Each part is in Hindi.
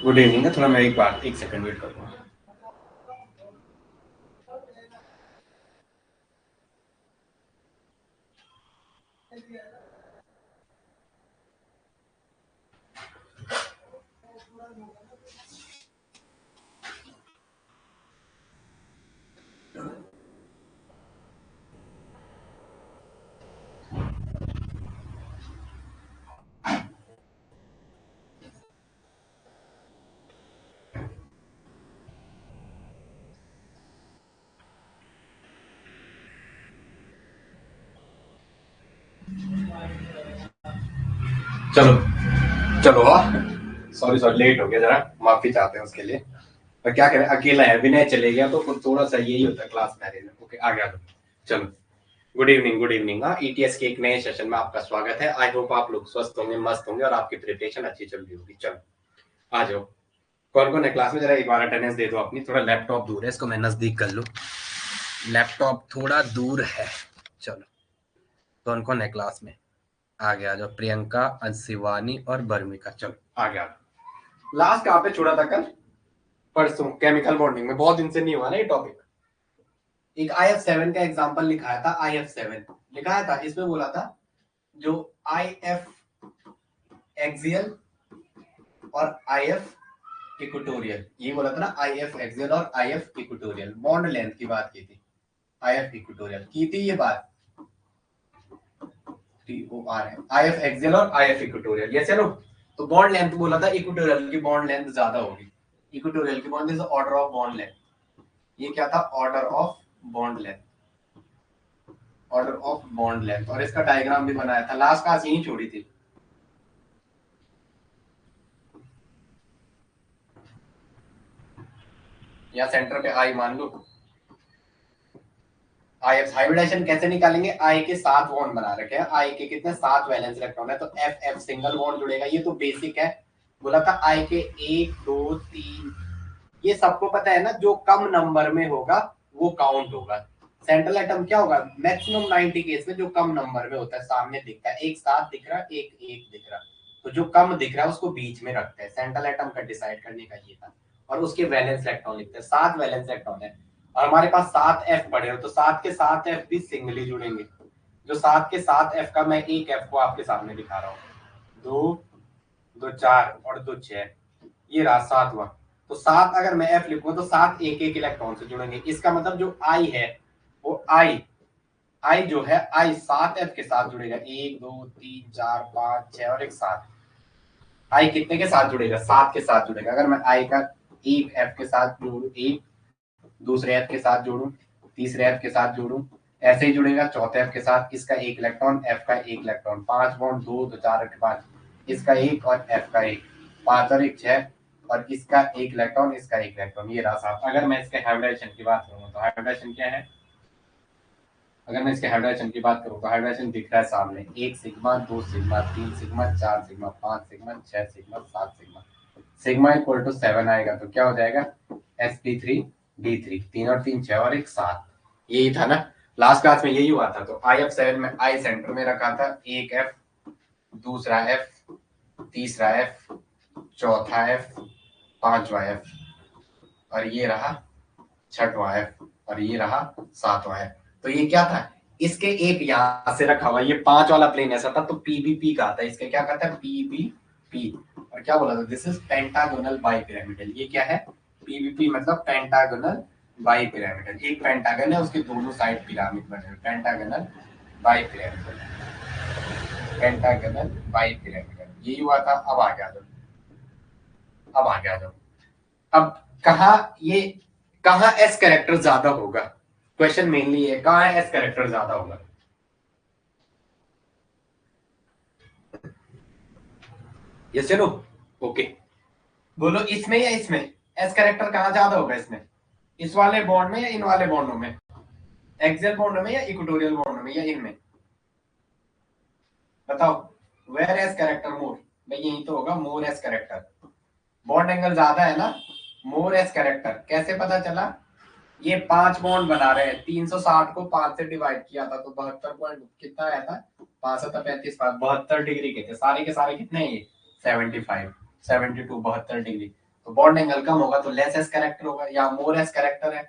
गुड इवनिंग है, थोड़ा मैं एक सेकंड वेट करूँगा। चलो चलो, सॉरी लेट हो गया, जरा माफी चाहते हैं उसके लिए। पर क्या करें, अकेला है, विनय चले गया तो थोड़ा सा यही होता है क्लास मैनेज में। ओके, आ गया। चलो, गुड इवनिंग गुड इवनिंग। हाँ, ईटीएस के एक नए सेशन में आपका स्वागत है। आई होप आप लोग स्वस्थ होंगे, मस्त होंगे और आपकी प्रिपरेशन अच्छी चल रही होगी। चलो आ जाओ, कौन कौन है क्लास में, जरा एक बार अटेंडेंस दे दो अपनी। थोड़ा लैपटॉप दूर है, इसको मैं नजदीक कर लूँ। लैपटॉप थोड़ा दूर है। चलो, कौन कौन है क्लास में? आगे आ जाओ, प्रियंका, शिवानी और बर्मिका। चलो आगे आ जाओ। लास्ट कहाँ पे छोड़ा था कल? परसों केमिकल बॉन्डिंग में। बहुत दिन से नहीं हुआ ना ये टॉपिक। एक IF7 का एग्जांपल लिखाया था, IF7 लिखाया था। इसमें बोला था जो IF एक्सियल और IF इक्वेटोरियल, ये बोला था ना, IF एक्सियल और IF इक्वेटोरियल बॉन्ड लेंथ की बात की थी। IF इक्वेटोरियल की थी ये बात, TOR है। IF एक्सियल और IF इक्वेटोरियल, ये चलो। तो बॉन्ड लेंथ बोला था, इक्वेटोरियल की बॉन्ड लेंथ ज्यादा होगी। इक्वेटोरियल की bond is order of bond length. ये क्या था? Order of bond length, order of bond length. और इसका डायग्राम भी बनाया था। लास्ट क्लास यही छोड़ी थी। या सेंटर पे आई मान लो। आई हाइब्रिडाइजेशन कैसे निकालेंगे? आई के 7 बॉन्ड बना रखे हैं। आई के कितने? 7 वैलेंस इलेक्ट्रॉन है, तो एफ एफ सिंगल बॉन्ड जुड़ेगा। ये तो बेसिक है। बोला था आई के 1 2 3, ये सबको पता है ना। जो कम नंबर में होगा वो काउंट होगा। सेंट्रल एटम क्या होगा? मैक्सिमम 90 केस में जो कम नंबर में होता है, सामने दिखता है। एक 7 दिख रहा, एक 1 दिख रहा, तो जो कम दिख रहा है उसको बीच में रखते हैं। सेंट्रल एटम का डिसाइड करने का ये था। और उसके वैलेंस इलेक्ट्रॉन लिखते हैं। 7 वैलेंस इलेक्ट्रॉन है और हमारे पास 7 एफ पड़े हो, तो 7 के 7 एफ भी सिंगली जुड़ेंगे। जो 7 के 7 एफ का, मैं एक एफ को आपके सामने दिखा रहा हूँ। 2 2 4 और 2 6, ये रहा 7वां। तो 7 अगर मैं एफ लिखूं तो 7 एक एक इलेक्ट्रॉन से जुड़ेंगे। इसका मतलब जो आई है वो आई जो है, आई 7 एफ के साथ जुड़ेगा। 1 2 3 4 5 6 और एक 7। आई कितने के साथ जुड़ेगा? 7 के साथ जुड़ेगा। अगर मैं आई का एक एफ के साथ जोड़ू, एक दूसरे एफ के साथ जोड़ू, तीसरे एफ के साथ जोड़ू, ऐसे ही जुड़ेगा चौथे एफ के साथ। इसका एक इलेक्ट्रॉन, एफ का एक इलेक्ट्रॉन, 5 बॉन्ड, 2 2 4 8 5, इसका एक और एफ का एक, 5 और एक 6, और इसका एक इलेक्ट्रॉन, इसका एक इलेक्ट्रॉन, ये रहा 7। अगर मैं इसके हाइब्रिडाइजेशन की बात करूँ तो हाइब्रिडाइजेशन क्या है? अगर मैं इसके हाइब्रिडाइजेशन की बात करूँ तो हाइब्रिडाइजेशन दिख रहा है सामने। 1 sigma, 2 sigma, 3 sigma, 4 sigma, 5 sigma, 6 sigma, 7 sigma. Sigma equal to 7 आएगा तो क्या हो जाएगा? sp3d3। 3 और 3 6 और एक 7। यही था ना लास्ट क्लास में, यही हुआ था। तो IF7 में आई सेंटर में रखा था। एक एफ, दूसरा एफ, तीसरा एफ, चौथा एफ, पांचवा एफ, और ये रहा छठवां एफ, और ये रहा 7वां एफ। तो ये क्या था? इसके एक यहां से रखा हुआ, ये 5 वाला प्लेन ऐसा था, तो पीबीपी का था। इसके क्या कहता है? पीबीपी। और क्या बोला था? This is pentagonal bipyramidal. ये क्या है? पीबीपी मतलब पेंटागोनल बाइपिरामिडल। एक पेंटागन है, उसके दोनों साइड पिरामिड बने हुए। पेंटागोनल बाइपिरामिडल, पेंटागोनल बाइपिरामिडल, यही हुआ था। अब आगे आ जाओ, अब आगे आ जाओ। अब कहा ये, कहा एस कैरेक्टर ज्यादा होगा? क्वेश्चन मेनली है, कहा एस कैरेक्टर ज्यादा होगा? यस चलो, ओके। बोलो इसमें या इसमें? एस कैरेक्टर कहां ज्यादा होगा? इसमें, इस वाले बॉन्ड में या इन वाले बॉन्डों में? एक्सियल बॉन्ड में या इक्वेटोरियल बॉन्ड में या इनमें? बताओ, वेयर एस कैरेक्टर मोर? भाई यही तो होगा, मोर एस कैरेक्टर। बॉन्ड एंगल ज्यादा है ना, मोर एस कैरेक्टर। कैसे पता चला? ये 5 बॉन्ड बना रहे हैं, 360 को 5 से डिवाइड किया था तो 72 पॉइंट कितना आया था, 535 72 डिग्री के थे सारे के सारे, कितने ये 75 72 72 डिग्री। तो बॉन्ड एंगल कम होगा तो लेस एस कैरेक्टर होगा, या मोर एस कैरेक्टर है,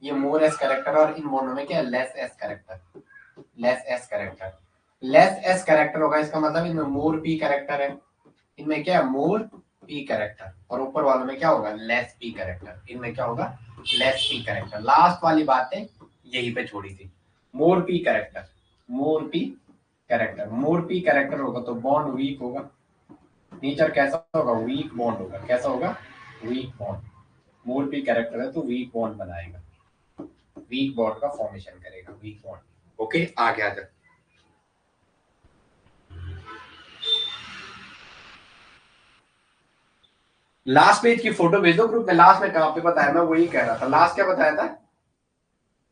ये मोर एस कैरेक्टर, और इन बॉन्डों में क्या है, less S character, less S character, less S character होगा, इसका मतलब इनमें मोर पी कैरेक्टर है, इनमें क्या है मोर पी कैरेक्टर, और ऊपर वालों में क्या होगा लेस पी कैरेक्टर, इनमें क्या होगा लेस पी कैरेक्टर। लास्ट वाली बातें यहीं पे छोड़ी थी, मोर पी कैरेक्टर, मोर पी कैरेक्टर, मोर पी कैरेक्टर होगा तो बॉन्ड वीक होगा, नेचर कैसा होगा वीक बॉन्ड होगा, कैसा होगा वीक बॉन्ड, मोर पी कैरेक्टर है तो वीक बॉन्ड बनाएगा, वीक बॉन्ड का फॉर्मेशन करेगा, वीक बॉन्ड। ओके आगे आ जाए, लास्ट पेज की फोटो भेज दो ग्रुप में, लास्ट में कहां पे बताया, मैं वही कह रहा था, लास्ट क्या बताया था,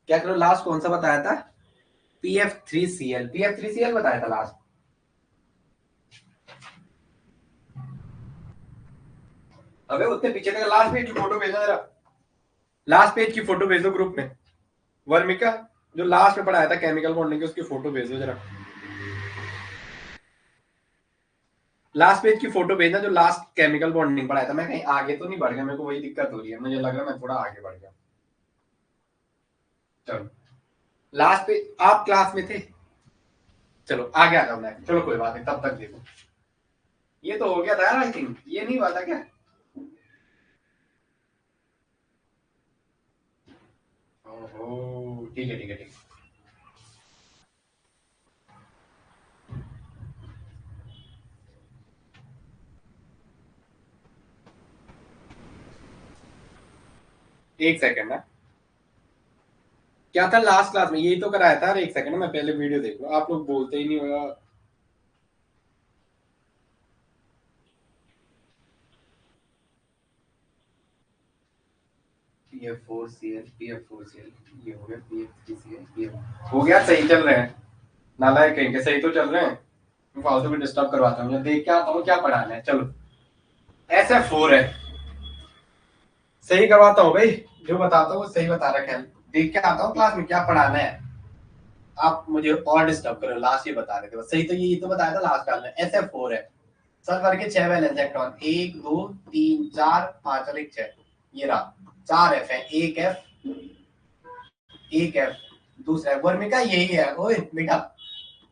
क्या करो लास्ट कौन सा बताया था, PF3Cl, PF3Cl बताया था लास्ट। अबे उतने पीछे तक लास्ट पेज की फोटो भेजो जरा, लास्ट पेज की फोटो भेजो ग्रुप में, वर्मिका जो लास्ट में पढ़ाया था केमिकल बॉन्डिंग की उसकी फोटो भेजो जरा, लास्ट पेज की फोटो भेजना जो लास्ट केमिकल बॉन्डिंग पढ़ाया था, मैं कहीं आगे तो नहीं बढ़ गया, मेरे को वही दिक्कत हो रही है, मुझे लग रहा है मैं थोड़ा आगे बढ़ गया। चलो लास्ट पे आप क्लास में थे, चलो आगे आ जाओ मैं, चलो कोई बात नहीं तब तक देखो, ये तो हो गया था यार, आई थिंक ये नहीं हुआ था क्या, ओहो ठीक है ठीक है ठीक है, एक सेकंड ना, क्या था लास्ट क्लास में, यही तो कराया था, एक सेकंड मैं पहले वीडियो देख लूं, आप लोग बोलते ही नहीं होगा। PF4Cl ये हो गया, PF3Cl ये हो गया, सही चल रहे हैं, नालायक कहीं के सही तो चल रहे हैं, मैं फालतू में डिस्टर्ब करवाता हूँ, देख के आता हूँ क्या पढ़ाना है। चलो SF4 है, सही करवाता हूँ भाई, जो बताता हूँ वो सही बता रखा है, देख के आता हूँ क्लास में क्या पढ़ाना है, आप मुझे और डिस्टर्ब करो, लास्ट ये बता रहे थे बस, सही तो ये तो बताया था लास्ट क्लास में, SF4 है, सल्फर के 6 वैलेंस इलेक्ट्रॉन, 1 2 3 4 5 और 1 6, ये रहा 4 F है, एक F दूसरा है, वर्मिका यही है, ओए बेटा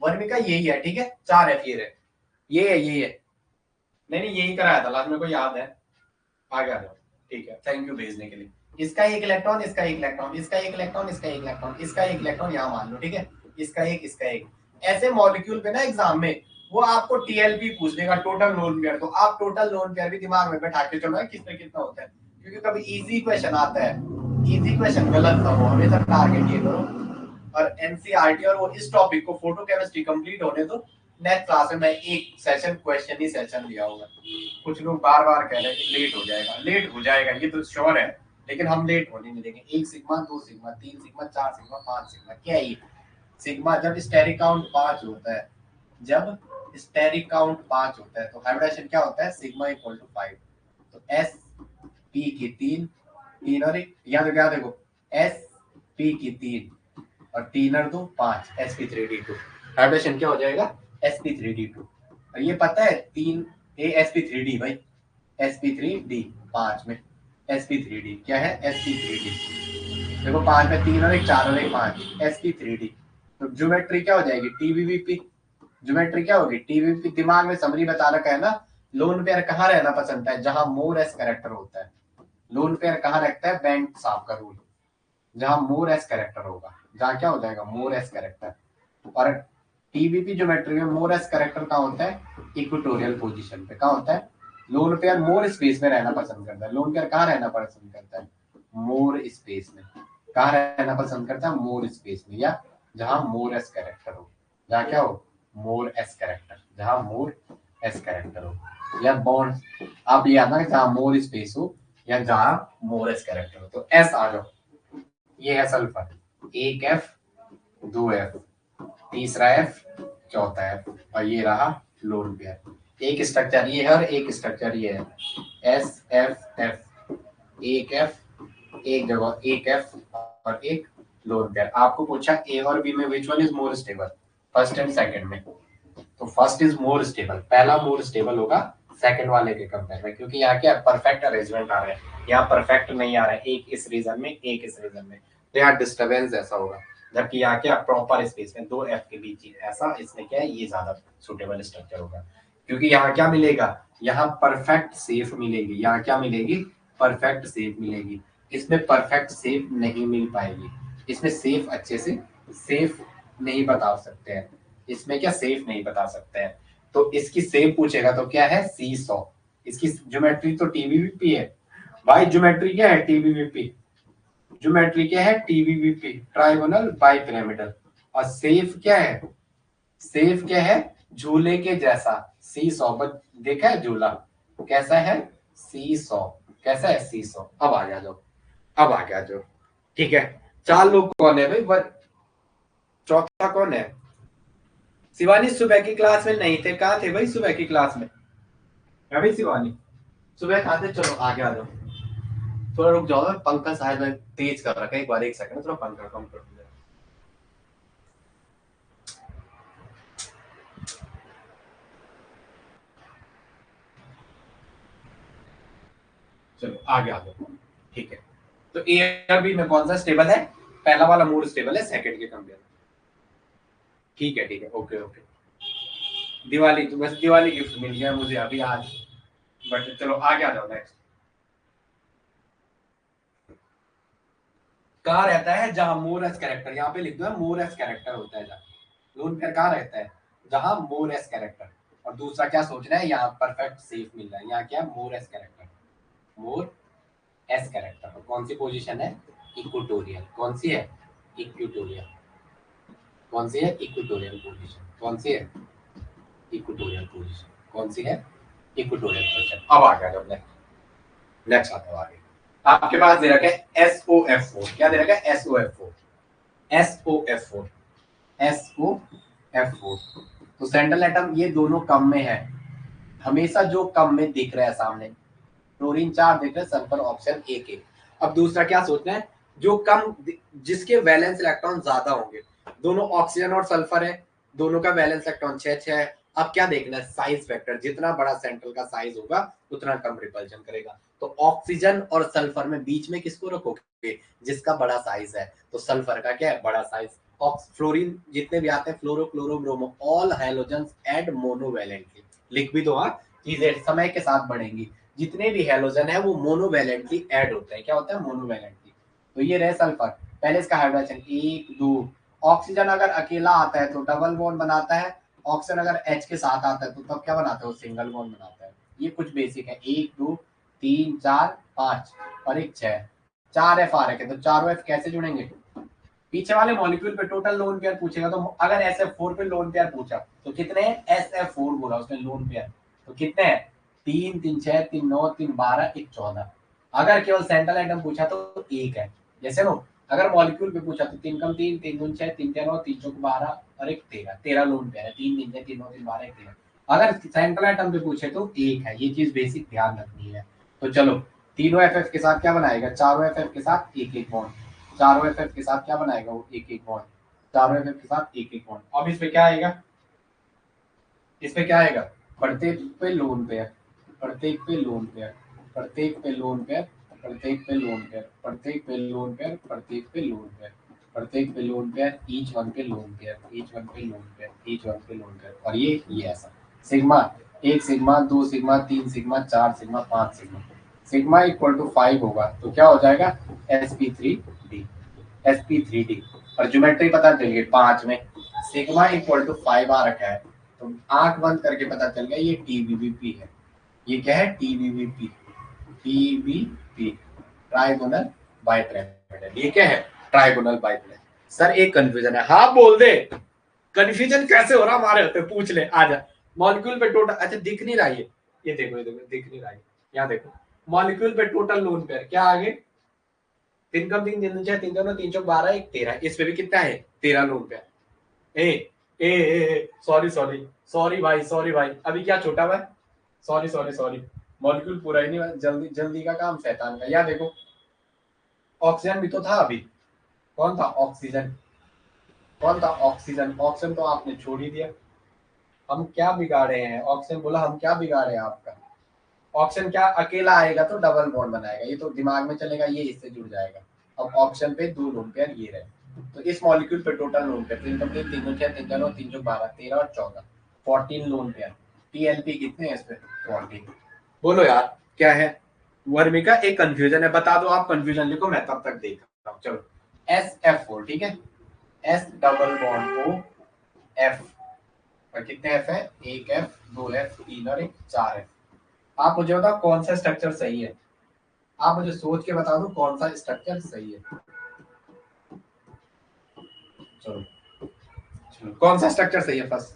वर्मिका यही है, ठीक है 4 F ये है, नहीं नहीं यही कराया था लास्ट, मेरे को याद है, आगे आ जाओ, ठीक है थैंक यू भेजने के लिए, इसका एक इलेक्ट्रॉन, इसका एक इलेक्ट्रॉन, इसका एक इलेक्ट्रॉन, इसका एक इलेक्ट्रॉन, इसका एक इलेक्ट्रॉन यहाँ मान लो, ठीक है इसका एक, ऐसे मॉलिक्यूल पे ना एग्जाम में वो आपको TLP पूछ देगा, टोटल लोन पेयर, तो आप टोटल लोन पेयर भी दिमाग में बैठा के चलो किसमें कितना होता है, क्योंकि कभी इजी क्वेश्चन आता है, इजी क्वेश्चन गलत ना हो, हमेशा टारगेट ये करो, और एनसीईआरटी और वो इस टॉपिक को फोटो केमिस्ट्री कंप्लीट होने दो, नेक्स्ट क्लास में मैं एक सेशन क्वेश्चन ही सेशन लिया होगा, कुछ लोग बार बार कह रहे हैं कि लेट हो जाएगा, लेट हो जाएगा ये तो श्योर है, लेकिन हम लेट होने नहीं देंगे, 1 sigma 2 sigma 3 sigma 4 sigma 5 sigma, क्या है ये सिग्मा, जब स्टेरिक काउंट 5 होता है, जब स्टेरिक काउंट 5 होता है तो हाइब्रिडेशन क्या होता है, सिग्मा इक्वल टू 5, तो एस पी की 3 3 और 1, यहाँ तो क्या देखो एस पी की 3 और 3 और 2 5, sp3d2, हाइब्रिडेशन क्या हो जाएगा sp3d2, और ये पता है 3 ए sp3d भाई, sp3d 5 में sp3d क्या है sp3d, देखो 5 में 3 और 1 4 और 1 5 sp3d, तो ज्योमेट्री क्या हो जाएगी TVVP, ज्योमेट्री क्या होगी TVVP, दिमाग में समरी बता रखा है ना, लोन पेयर कहाँ रहना पसंद है, जहां मोर एस कैरेक्टर होता है, लोन पेयर कहाँ रखता है, बैंक साहब का रूल, जहां मोर एस कैरेक्टर होगा, जहां क्या हो जाएगा मोर एस कैरेक्टर, और TVP ज्योमेट्री में मोर एस कैरेक्टर कहाँ होता है, इक्वेटोरियल पोजीशन पे कहाँ होता है, लोन पेयर मोर स्पेस में रहना पसंद करता है, लोन पेयर कहाँ रहना पसंद करता है, मोर स्पेस में, कहाँ रहना पसंद करता है, मोर स्पेस में, या जहां मोर एस कैरेक्टर हो, जहां क्या हो मोर एस कैरेक्टर, जहां मोर एस कैरेक्टर हो, या बॉन्ड आप याद ना जहां मोर स्पेस हो या जहां मोर एस कैरेक्टर हो, तो एस आ जाओ, ये है सल्फर, 1 F 2 F तीसरा F चौथा F, और ये रहा लोन पेयर, एक स्ट्रक्चर ये है और एक स्ट्रक्चर ये है, SFF, 1 F एक जगह एक एफ और एक लोन पेयर। आपको पूछा ए और बी में which one is more stable, first and second में, तो फर्स्ट इज मोर स्टेबल, पहला मोर स्टेबल होगा सेकंड वाले के कंपेयर में, क्योंकि यहाँ क्या परफेक्ट अरेंजमेंट आ रहा है, यहाँ परफेक्ट नहीं आ रहा है, एक इस रीजन में एक इस रीजन में, तो यहाँ डिस्टर्बेंस ऐसा होगा। जबकि यहाँ क्या प्रॉपर स्पेस में दो एफ के बीच ही ऐसा, इसमें क्या है ये ज्यादा सुटेबल स्ट्रक्चर होगा, क्योंकि यहाँ क्या मिलेगा, यहाँ परफेक्ट सेफ मिलेगी, यहाँ क्या मिलेगी परफेक्ट सेफ मिलेगी, इसमें परफेक्ट सेफ नहीं मिल पाएगी, इसमें सेफ अच्छे से सेफ नहीं बता सकते हैं, इसमें क्या सेफ नहीं बता सकते हैं, तो इसकी सेफ पूछेगा तो क्या है सी 100, इसकी ज्योमेट्री तो टीवीवीपी है भाई, ज्योमेट्री क्या है टीवीवीपी, ज्योमेट्री क्या है टीवीवीपी ट्राइगोनल बाइपिरामिडल, और सेफ क्या है, सेफ क्या है झूले के जैसा सी 100, देखा है झूला कैसा है सी 100, कैसा है सी 100। अब आ जाओ, अब आ गया जो, ठीक है। 4 लोग कौन है भाई, चौथा कौन है, शिवानी सुबह की क्लास में नहीं थे, कहाँ थे भाई सुबह की क्लास में, है भाई शिवानी सुबह कहाँ थे, चलो आगे आ जाओ, थोड़ा रुक जाओ, पंखा शायद मैं तेज कर रखा है, एक बार एक सेकंड थोड़ा पंखा कम कर दिया। चलो आगे आ जाओ, ठीक है। तो ए और बी में कौन सा स्टेबल है, पहला वाला मोर स्टेबल है सेकंड के कंपेयर, ठीक है ठीक है, ओके ओके। दिवाली तो बस दिवाली गिफ्ट मिल गया मुझे अभी आज, बट चलो आगे आ जाओ नेक्स्ट। कहाँ रहता है जहां मोर एस कैरेक्टर, यहाँ पे लिख दो मोर एस कैरेक्टर होता है, जहाँ लोन पेयर कहाँ रहता है जहां मोर एस कैरेक्टर, और दूसरा क्या सोचना है यहाँ परफेक्ट सेफ मिल रहा है, यहाँ क्या मोर एस कैरेक्टर, मोर एस कैरेक्टर, और कौन सी पोजीशन है इक्वेटोरियल, कौन सी है इक्वेटोरियल, कौन सी है इक्वेटोरियल पोजीशन, कौन सी है इक्वेटोरियल पोजीशन, कौन सी है इक्वेटोरियल पोजीशन। अब आ गया जब नेक्स्ट आता है आगे, आपके पास दे रखा है SOF4, क्या दे रखा है SOF4, SOF4, SOF4, तो सेंट्रल एटम ये दोनों कम में है, हमेशा जो कम में दिख रहा है सामने, क्लोरीन 4 दिख रहा है, सल्फर ऑप्शन एक। अब दूसरा क्या सोचना है, जो कम जिसके वैलेंस इलेक्ट्रॉन ज्यादा होंगे, दोनों ऑक्सीजन और सल्फर है, दोनों का वैलेंस इलेक्ट्रॉन 6 है। अब क्या देखना है साइज फैक्टर, जितना बड़ा सेंट्रल का साइज होगा उतना कम रिपल्जन करेगा, तो ऑक्सीजन और सल्फर में बीच में किसको रखोगे जिसका बड़ा साइज है, तो सल्फर का क्या है बड़ा साइज, फ्लोरीन जितने भी आते हैं fluoro chloro bromo all halogens add monovalently, लिख भी दो हाँ, चीजें समय के साथ बढ़ेंगी, जितने भी हैलोजन है वो मोनोवैलेंटली ऐड होते हैं, क्या होता है मोनोवैलेंटली, तो ये रहे सल्फर, पहले इसका हाइड्रोजन 1 2, ऑक्सीजन अगर अकेला आता है तो डबल बॉन्ड बनाता है, ऑक्सीजन अगर H के साथ आता है तो तब क्या बनाता है, सिंगल बॉन्ड बनाता है, ये कुछ बेसिक है, 1 2 3 4 5 और एक 6, 4 F आ रखे, तो चारों F कैसे जुड़ेंगे, पीछे वाले मॉलिक्यूल पे टोटल लोन पेयर पूछेगा, तो अगर SF4 पे लोन पेयर पूछा तो कितने हैं, SF4 बोला उसने लोन पेयर, तो कितने हैं 3 3 6 3 9 3 12 1 14, अगर केवल सेंट्रल आइटम पूछा तो एक है, जैसे नो अगर मॉलिक्यूल पे पूछा तो 3 कम 3 3 दून 6 3 13 3 चौक 12 और एक 13 लोन पेयर है, 3 3 6 3 9 3 12 1 13, अगर सेंट्रल आइटम पे पूछे तो एक है, ये चीज बेसिक ध्यान रखनी है। तो चलो तीनों FF के साथ क्या बनाएगा, चारों FF के साथ एक एक बॉन्ड, चारों FF के साथ क्या बनाएगा वो एक एक बॉन्ड, चारों FF के साथ एक एक बॉन्ड। अब इसमें क्या आएगा, इसमें क्या आएगा प्रत्येक पे लोन पेयर, प्रत्येक पे लोन पेयर, प्रत्येक पे लोन पेयर, प्रत्येक पे लोन पेयर, प्रत्येक पे लोन पेयर, प्रत्येक पे लोन पेयर, प्रत्येक पे लोन पेयर, ईच वन पे लोन पेयर, ईच वन पे लोन पेयर, ईच वन पे लोन पेयर, और ये ऐसा sigma 1 sigma 2 sigma 3 sigma 4 sigma 5 sigma, sigma equal to 5 होगा तो क्या हो जाएगा sp3d, sp3d, और ज्योमेट्री पता चल गई 5 में सिग्मा इक्वल टू 5 आ रखा है, तो आंख बंद करके पता चल गया ये टीबीबीपी है, ये क्या है टीबीबीपी, टीबीपी ट्राइगोनल बाइपिरामिडल, ये क्या है ट्राइगोनल बाइपिरामिडल। सर एक कंफ्यूजन है, हाँ बोल दे कंफ्यूजन कैसे हो रहा हमारे होते, पूछ ले आजा, मॉलिक्यूल पे टोटल अच्छा दिख नहीं रहा ये देखो दिख नहीं रहा है, यहाँ देखो मॉलिक्यूल पे टोटल लोन पेयर क्या आगे 3 कम 3 3 6 3 दोनों 3 चौक 12 1 13, इस पे भी कितना है 13 लोन पेयर। ए सॉरी सॉरी सॉरी भाई अभी क्या छोटा भाई, सॉरी मॉलिक्यूल पूरा ही नहीं, जल्दी का काम शैतान का, यहाँ देखो ऑक्सीजन भी तो था अभी। कौन था ऑक्सीजन? कौन था ऑक्सीजन? ऑक्सीजन तो आपने छोड़ ही दिया। हम क्या बिगाड़े हैं? ऑक्सीजन बोला हम क्या बिगाड़े हैं आपका? ऑक्सीजन क्या अकेला आएगा तो डबल बॉन्ड बनाएगा, ये तो दिमाग में चलेगा, ये इससे जुड़ जाएगा। अब ऑप्शन पे 2 लोन पेयर ये रहे, तो इस मॉलिक्यूल पे टोटल लोन पेयर 3 कंप्लीट 3 6 3 9 3 12 13 और 14 14 लोन पेयर। टीएलपी कितने हैं इस पे? 14। बोलो यार क्या है? वर्मी का एक कंफ्यूजन है, बता दो आप कंफ्यूजन लिखो, मैं तब तक देख रहा हूँ। चलो SF4 ठीक है, S double bond O F, और कितने F है? एक F, 2 F, 3 और एक 4 F। आप मुझे बताओ कौन सा स्ट्रक्चर सही है? आप मुझे सोच के बता दो कौन सा स्ट्रक्चर सही है। चलो चलो, कौन सा स्ट्रक्चर सही है फर्स्ट?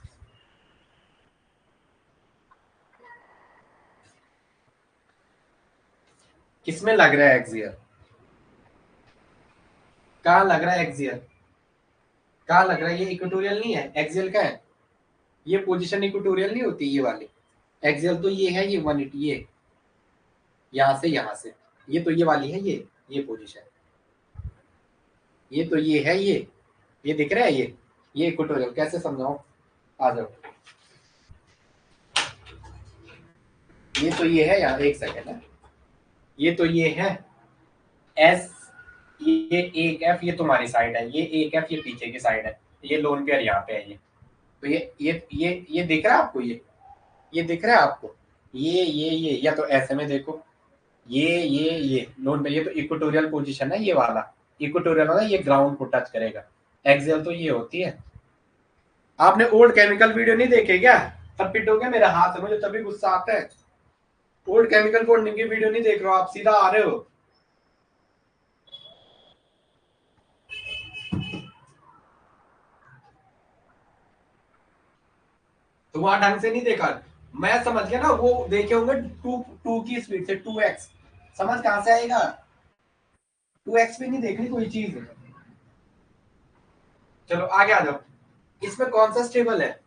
किसमें लग रहा है एक्सियल? कहाँ लग रहा है एक्सियल? कहाँ लग रहा है? ये इक्वेटोरियल नहीं है, एक्सियल का है। ये पोजीशन इक्वेटोरियल नहीं होती ये वाली। एक्सियल तो ये है, ये 180, ये यहाँ से ये तो ये वाली है, ये पोजीशन, ये तो ये है, ये दिख रहा है, ये इक्वेटोरियल कैसे समझाऊं? आ जाओ, ये तो ये है, यहाँ एक सेकेंड है, ये तो ये है एस, ये एक एफ, ये तुम्हारी साइड है, ये एक एफ, ये पीछे की साइड है, ये लोन पेयर यहाँ पे है। ये तो ये दिख रहा है आपको? ये दिख रहा है आपको? ये या तो ऐसे में देखो, ये लोन पेयर, ये तो इक्वेटोरियल पोजीशन है, ये वाला इक्वेटोरियल वाला, ये ग्राउंड को टच करेगा। एक्सियल तो ये होती है। आपने ओल्ड केमिकल वीडियो नहीं देखे क्या? तब पिटोगे मेरे हाथ से, मुझे तभी गुस्सा आता है। ओल्ड केमिकल बॉन्डिंग की वीडियो नहीं देख रहे हो आप, सीधा आ रहे हो। तो वहां ढंग से नहीं देखा, मैं समझ गया ना, वो देखे होंगे टू टू की स्पीड से 2x, समझ कहां से आएगा? 2x पे नहीं देखनी कोई चीज। चलो आगे आ जाओ, इसमें कौन सा स्टेबल है?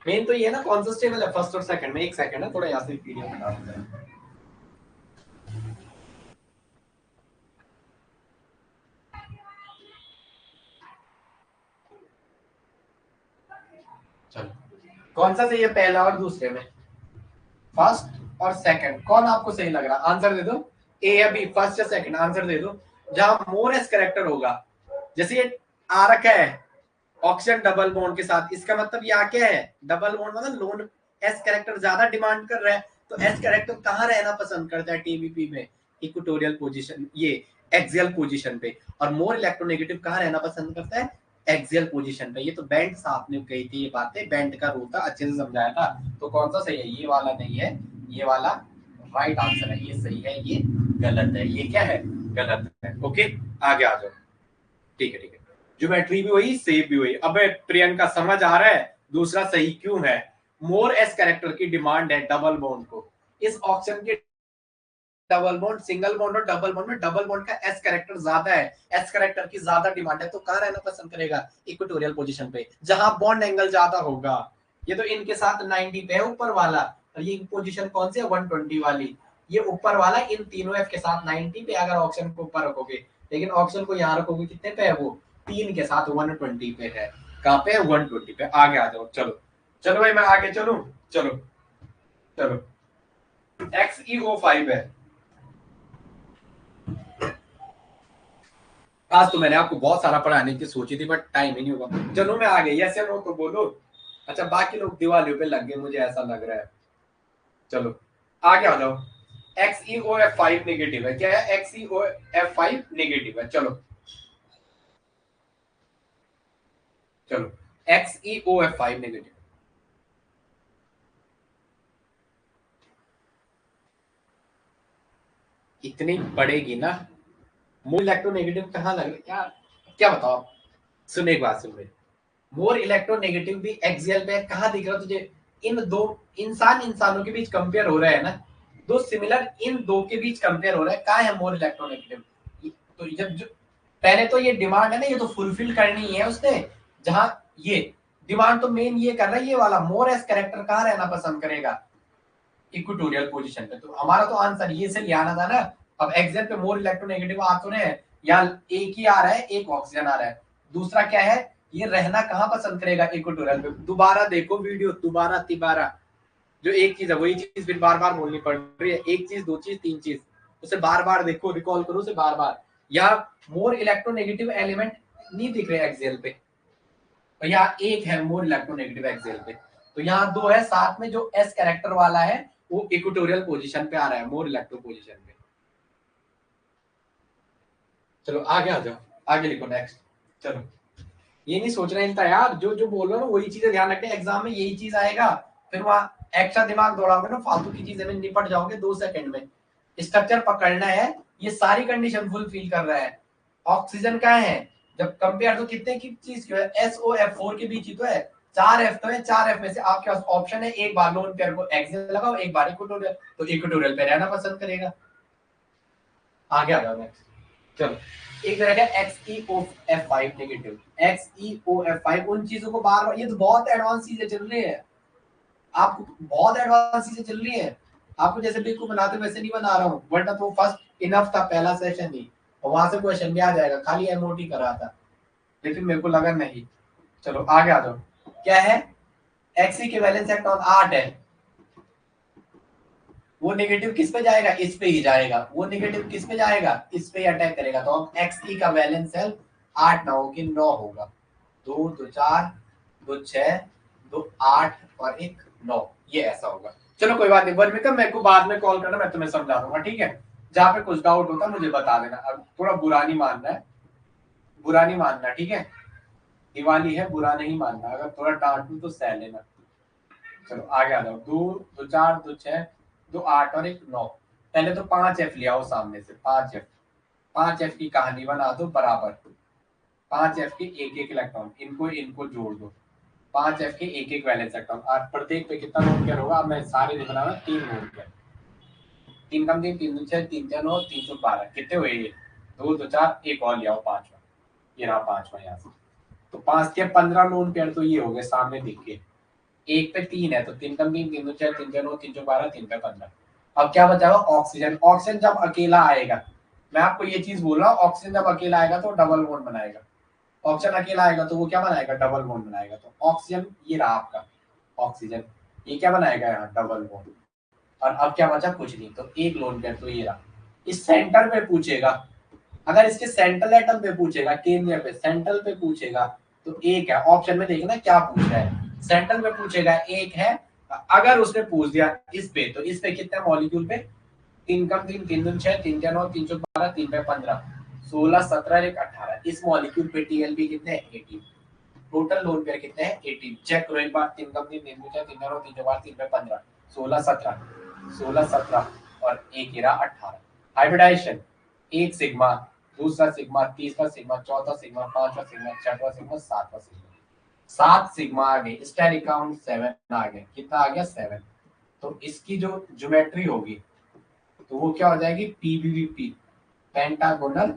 मेन तो ये है ना, कौन सा स्टेबल है फर्स्ट और सेकंड में? एक सेकंड है, थोड़ा यहाँ से पीडीएफ हटा देते हैं। चलो कौन सा सही है पहला और दूसरे में? फर्स्ट और सेकंड कौन आपको सही लग रहा? आंसर दे दो, ए या बी, फर्स्ट या सेकंड, आंसर दे दो। जहां मोर एस कैरेक्टर होगा, जैसे ये आ रखा है ऑक्सीजन डबल बॉन्ड के साथ, इसका मतलब ये आ क्या है? डबल बॉन्ड मतलब लोन एस कैरेक्टर ज्यादा डिमांड कर रहा है, तो एस कैरेक्टर कहाँ रहना पसंद करता है टीबीपी में? इक्वेटोरियल पोजीशन, ये एक्सियल पोजीशन पे। और मोर इलेक्ट्रोनेगेटिव कहाँ रहना पसंद करता है? एक्सियल पोजीशन पे। ये तो बेंट साहब ने कही थी ये बातें, बेंट का रूल था, अच्छे से समझाया था। तो कौन सा सही है? ये वाला नहीं है, ये वाला राइट आंसर है, ये सही है, ये गलत है। ये क्या है? गलत है। ओके आगे आ जाओ। ठीक है ठीक है, ज्योमेट्री भी वही, सेव भी वही। अबे प्रियंका समझ आ रहा है दूसरा सही क्यों है? मोर एस कैरेक्टर की डिमांड है डबल बॉन्ड को। इस ऑप्शन के डबल बॉन्ड, सिंगल बॉन्ड और डबल बॉन्ड में डबल बॉन्ड का एस कैरेक्टर ज्यादा है, एस कैरेक्टर की ज्यादा डिमांड है, तो कहां रहना पसंद करेगा? इक्वेटोरियल पोजीशन पे, जहां बॉन्ड एंगल ज्यादा होगा। ये तो इनके साथ 90 पे है ऊपर वाला, और ये पोजीशन कौन सी है? 120 वाली। ये ऊपर वाला इन तीनों एफ के साथ 90 पे, अगर ऑप्शन को ऊपर रखोगे, लेकिन ऑप्शन को यहाँ रखोगे कितने पे है? वो 3 के साथ 120 पे है। कहाँ पे है? 120 पे। आगे आ जाओ, चलो चलो भाई मैं आगे चलूं, चलो चलो XeO5 है। आज तो मैंने आपको बहुत सारा पढ़ाने की सोची थी, बट टाइम ही नहीं होगा। चलो मैं आगे, यस या नो तो बोलो। अच्छा बाकी लोग दिवालियों पे लग गए, मुझे ऐसा लग रहा है। चलो आगे आ जाओ। XeOF5 नेगेटिव है, क्या है? XeOF5 नेगेटिव है। चलो चलो XeOF5 नेगेटिव इतनी पड़ेगी ना। मोर इलेक्ट्रोनेगेटिव कहाँ लग रहा है यार? क्या बताओ? सुन एक बात, सुन मेरी, मोर इलेक्ट्रोनेगेटिव भी एक्सियल पे कहाँ दिख रहा तुझे? इन दो इंसानों के बीच कंपेयर हो रहा है ना, दो सिमिलर, इन दो के बीच कंपेयर हो रहा है, कहाँ है मोर इलेक्ट्रोनेगेटिव? तो जब जो पहले तो ये डिमांड है ना, ये तो फुलफिल करनी है उसने। जहां ये डिमांड तो मेन ये कर रहा है, ये वाला मोर एस कैरेक्टर कहाँ रहना पसंद करेगा? इक्वेटोरियल पोजीशन पे। तो हमारा तो आंसर ये से लिया आना था ना, अब एक्सेल पे मोर इलेक्ट्रोनेगेटिव आ तो रहे हैं, यहाँ एक ही आ रहा है, एक ऑक्सीजन आ रहा है। दूसरा क्या है, ये रहना कहाँ पसंद करेगा, इक्वेटोरियल पे। दोबारा देखो वीडियो, दोबारा तिबारा, जो एक चीज है वही चीज फिर बार बार बोलनी पड़ रही है, एक चीज दो चीज तीन चीज, उसे बार बार देखो, रिकॉल करो उसे बार बार। यहाँ मोर इलेक्ट्रोनेगेटिव एलिमेंट नहीं दिख रहे एक्सेल पे, और यहाँ एक है मोर इलेक्ट्रोनेगेटिव एक्सेल पे, तो यहाँ दो है, साथ में जो एस कैरेक्टर वाला है वो इक्वेटोरियल पोजीशन पे आ रहा है, मोर इलेक्ट्रो पोजीशन पे। चलो आगे आ जाओ, आगे लिखो नेक्स्ट। चलो ये नहीं सोचना इनका यार, जो जो बोल रहे हो ना वही चीजें ध्यान रखते हैं, एग्जाम में यही चीज आएगा, फिर वहां एक्स्ट्रा दिमाग दौड़ाओगे ना, फालतू की चीजें में निपट जाओगे 2 सेकंड में। स्ट्रक्चर पकड़ना है, ये सारी कंडीशन फुलफिल कर रहा है। ऑक्सीजन का है, जब कंपेयर तो कितने की चीज क्यों है, SOF4 के बीच ही तो है, 4F तो है, 4F में से आपके पास ऑप्शन है, एक बार लोन पेयर को एक्सेल लगाओ, एक बार इक्वेटोरियल, तो इक्वेटोरियल पे रहना पसंद करेगा। आगे आ जाओ नेक्स्ट। चलो एक तरह का XeO F5 negative, XeO F5 उन चीजों को बार बार, ये तो बहुत एडवांस चीजें चल रही है, आपको बहुत एडवांस चीजें चल रही है, आपको जैसे बेवकूफ बनाते वैसे नहीं बना रहा हूँ, वरना तो फर्स्ट इनफ था पहला सेशन ही, और वहां से क्वेश्चन भी आ जाएगा, खाली MOT करा था, लेकिन मेरे को लगा नहीं। चलो आगे आ जाओ, क्या है, Xe के वैलेंस इलेक्ट्रॉन 8 है, वो नेगेटिव किस पे जाएगा, इस पे ही जाएगा, वो नेगेटिव किस पे जाएगा, इस पे ही अटैक करेगा, तो अब Xe का वैलेंस सेल 8 ना होगी 9 होगा, 2 2 4 2 6 2 8 और 1 9, ये ऐसा होगा। चलो कोई बात नहीं, वर्मिका मेरे को बाद में कॉल करना, मैं तुम्हें समझा दूंगा, ठीक है। जहाँ पे कुछ डाउट होता मुझे बता देना, अब थोड़ा बुरा नहीं मानना है, बुरा नहीं मानना, ठीक है, दिवाली है, बुरा नहीं मानना, अगर थोड़ा डांट दूं तो सह लेना। चलो आगे आ जाओ, 2 2 4 2 6 2 8 और 1 9। पहले तो 5F ले आओ सामने से, 5F, 5F की कहानी बना दो बराबर, 5F के एक एक इलेक्ट्रॉन, इनको इनको जोड़ दो, 5F के एक एक वैलेंस इलेक्ट्रॉन, और प्रत्येक पे कितना लोन पेयर होगा, अब मैं सारे नहीं बना रहा, 3 लोन पेयर, 3 कम 3 3 6 3 4 9 312, कितने हुए ये, 2 2 4, एक और ले आओ पांचवा, ये रहा पांचवा यहाँ से, तो 5 के 15 लोन पेयर तो ये हो गए सामने दिख के, एक पे 3 है, तो 3 कम 3 3 6 3 9 3 12 3 पे 15। अब क्या बचा हुआ, ऑक्सीजन, ऑक्सीजन जब अकेला आएगा, मैं आपको ये चीज बोल रहा हूँ, ऑक्सीजन जब अकेला आएगा तो डबल बॉन्ड बनाएगा, ऑक्सीजन अकेला आएगा तो वो क्या बनाएगा, डबल बॉन्ड बनाएगा, तो ऑक्सीजन ये रहा आपका ऑक्सीजन, ये क्या बनाएगा यहाँ, डबल बॉन्ड, और अब क्या बचा, कुछ नहीं, तो एक लोन पेयर तो ये रहा। इस सेंटर पे पूछेगा, अगर इसके सेंट्रल एटम पे पूछेगा, केंद्र पे सेंट्रल पे पूछेगा, तो एक है, ऑप्शन में देखना क्या पूछ रहा है, सेंट्रल पे पूछेगा एक है, अगर उसने पूछ दिया इस पे, तो इस पे कितने मॉलिक्यूल पे, 3 कम 3 3 दूनी 6 3 9 3 12 3 पे 15 16 17 1 18, इस मॉलिक्यूल पे TLB कितने हैं, 18, टोटल लोन पेयर कितने हैं, 18, चेक करो एक बार, 3 कम 3 3 दूनी 6 3 9 3 12 3 पे 15 16 17 16 17 और एक गिरा 18, हाइब्रिडाइजेशन, एक सिग्मा, दूसरा सिग्मा, तीसरा सिग्मा, चौथा सिग्मा, पांचवा सिग्मा, छठवा सिग्मा, सातवां सिग्मा, 7 सिग्मा आ गए, स्टेरिक काउंट 7 आ गए, कितना आ गया 7, तो इसकी जो ज्योमेट्री होगी तो वो क्या हो जाएगी, PBVP, pentagonal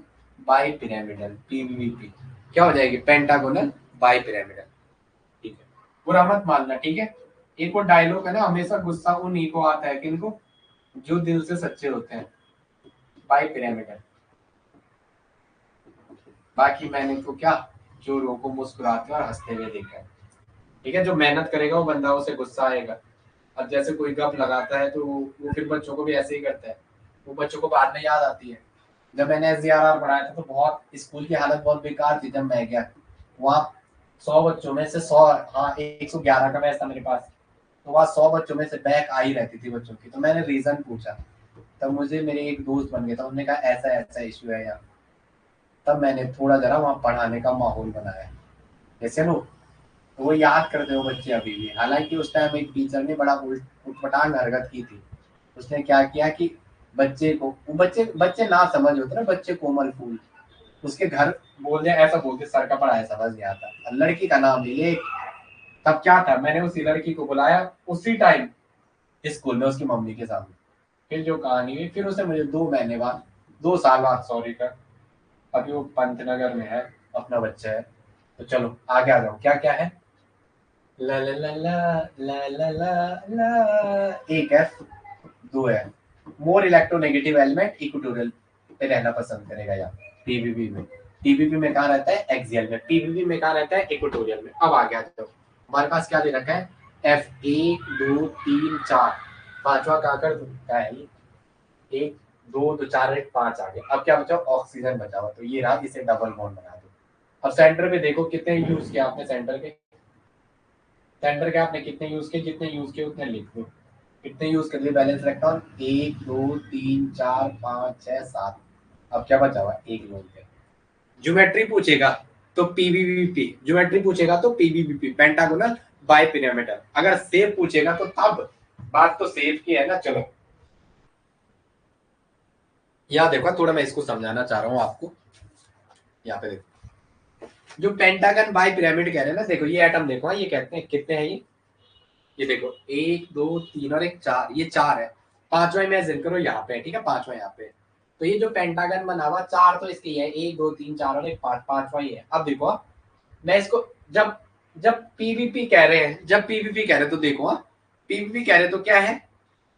bi pyramidal, PBVP क्या हो जाएगी, पेंटागोनल बाई पिरामिडल, ठीक है, बुरा मत मानना, ठीक है। एक वो डायलॉग है ना, हमेशा गुस्सा उन्हीं को आता है, किनको, जो दिल से सच्चे होते हैं, बाई पिरामिडल, बाकी मैंने तो क्या, जो लोगों को मुस्कुराते और हंसते हुए देखा है, ठीक है, जो मेहनत करेगा वो बंदा, उसे गुस्सा आएगा, अब जैसे कोई गप लगाता है तो वो फिर बच्चों को भी ऐसे ही करता है, वो बच्चों को बाद में याद आती है। जब मैंने SDRR पढ़ाया था तो बहुत, स्कूल की हालत बहुत बेकार थी, जब मैं गया वहाँ 100 बच्चों में से 100, हाँ 111 का बैच था मेरे पास, तो वहाँ 100 बच्चों में से बैक आ ही रहती थी बच्चों की, तो मैंने रीजन पूछा, तब मुझे मेरे एक दोस्त बन गया था, उन्होंने कहा ऐसा ऐसा इश्यू है यहाँ, तब मैंने थोड़ा जरा वहाँ पढ़ाने का माहौल बनाया, जैसे नो, तो वो याद करते हो बच्चे अभी भी, हालांकि उस टाइम एक टीचर ने बड़ा उटपटांग हरकत की थी, उसने क्या किया कि बच्चे को, वो बच्चे बच्चे ना समझ होते ना, बच्चे कोमल फूल, उसके घर बोल दिया, ऐसा बोलते सर का पढ़ाया समझ नहीं आता, लड़की का नाम ले ले, तब क्या था, मैंने उसी लड़की को बुलाया उसी टाइम स्कूल में उसकी मम्मी के सामने, फिर जो कहानी हुई, फिर उसे मुझे 2 महीने बाद, 2 साल बाद सॉरी कर, अभी वो पंतनगर में है, अपना बच्चा है, तो चलो आगे आ जाओ, क्या क्या है, ला ला ला ला ला ला ला ला, एक F 2 है, मोर इलेक्ट्रोनेगेटिव एलिमेंट इक्वेटोरियल पे रहना पसंद करेगा। या पीवीपी में, पीवीपी में कहाँ रहता है, एक्सियल में। पीवीपी में कहाँ रहता है, इक्वेटोरियल में। अब आ गया तो हमारे पास क्या दे रखा है, एफ 1 2 3 4, पांचवा क्या कर क्या है ये, 1 2 तो 4 1 5 आ गया। अब क्या बचा, ऑक्सीजन बचा हुआ, तो ये रहा, इसे डबल बॉन्ड बना दो। अब सेंटर पे देखो कितने यूज किया आपने, सेंटर के, सेंटर के आपने कितने यूज किए, जितने यूज किए उतने लिख दो। कितने यूज कर लिए बैलेंस इलेक्ट्रॉन, 1 2 3 4 5 6 7। अब क्या बचा हुआ, एक लोन पे। ज्योमेट्री पूछेगा तो पीवीवीपी, ज्योमेट्री पूछेगा तो पीवीवीपी, पेंटागोनल बाइपिरामिडल। अगर सेफ पूछेगा तो तब बात तो सेफ की है ना। चलो यहाँ देखो, थोड़ा मैं इसको समझाना चाह रहा हूँ आपको। यहाँ पे देखो, जो पेंटागन बाई पिरामिड कह रहे हैं ना, देखो ये एटम देखो, ये कहते हैं कितने हैं ये देखो 1 2 3 और एक 4, ये 4 है। पांचवा इमेजिन करो यहाँ पे, ठीक है, पांचवा यहाँ पे। तो ये जो पेंटागन बना हुआ, 4 तो इसके है, 1 2 3 4 और एक 5, पांचवा ही है। अब देखो मैं इसको, जब जब पीवीपी कह रहे हैं, जब पीवीपी कह रहे हैं तो देखो, पीवीपी कह रहे तो क्या है,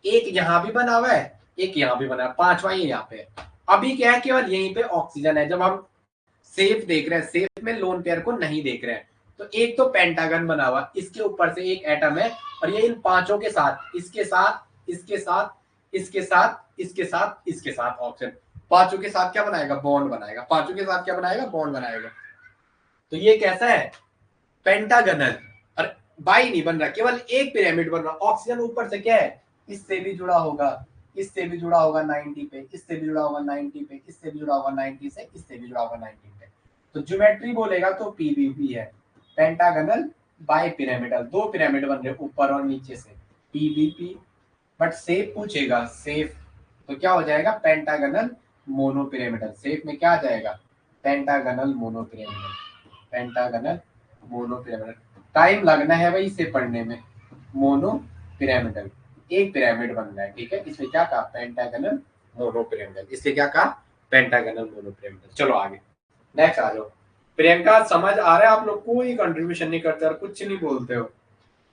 एक यहाँ भी बना हुआ है, एक यहाँ भी बना है, पांचवा ही यहाँ पे है। अभी क्या है, केवल यहीं पे ऑक्सीजन है। जब हम सेफ देख रहे हैं, सेफ में लोन पेयर को नहीं देख रहे हैं, तो एक तो पेंटागन बना हुआ, इसके ऊपर से एक एटम है, और ये इन पांचों के साथ, इसके साथ, इसके साथ, इसके साथ, इसके साथ, इसके साथ ऑक्सीजन, पांचों के साथ क्या बनाएगा, बॉन्ड बनाएगा। पांचों के साथ क्या बनाएगा, बॉन्ड बनाएगा। तो ये कैसा है, पेंटागनल। और बाई नहीं बन रहा, केवल एक पिरामिड बन रहा। ऑक्सीजन ऊपर से क्या है, इससे भी जुड़ा होगा, इससे भी जुड़ा होगा 90 पे, इससे भी जुड़ा होगा 90 पे, इससे भी जुड़ा होगा 90 से, इससे भी जुड़ा होगा 90 पे। तो ज्योमेट्री बोलेगा तो पीवीपी है, पेंटागनल बाई पिरामिडल, दो पिरामिड बन रहे ऊपर और नीचे से, पीवीपी। बट सेफ पूछेगा, सेफ तो क्या हो जाएगा, पेंटागनल मोनोपिरामिडल। सेफ में क्या आ जाएगा, पेंटागनल मोनोपिरामिडल, पेंटागनल मोनोपिरामिडल। टाइम लगना है भाई इसे पढ़ने में। मोनो पिरामिडल, एक पिरामिड बन रहा है, ठीक है। इसमें क्या कहा, पेंटागनल मोनो पिरामिडल, इससे क्या कहा, पेंटागनल मोनो पिरामिडल। चलो आगे, नेक्स्ट आ जाओ। प्रियंका समझ आ रहा है आप लोग, कोई कंट्रीब्यूशन नहीं करते और कुछ नहीं बोलते हो,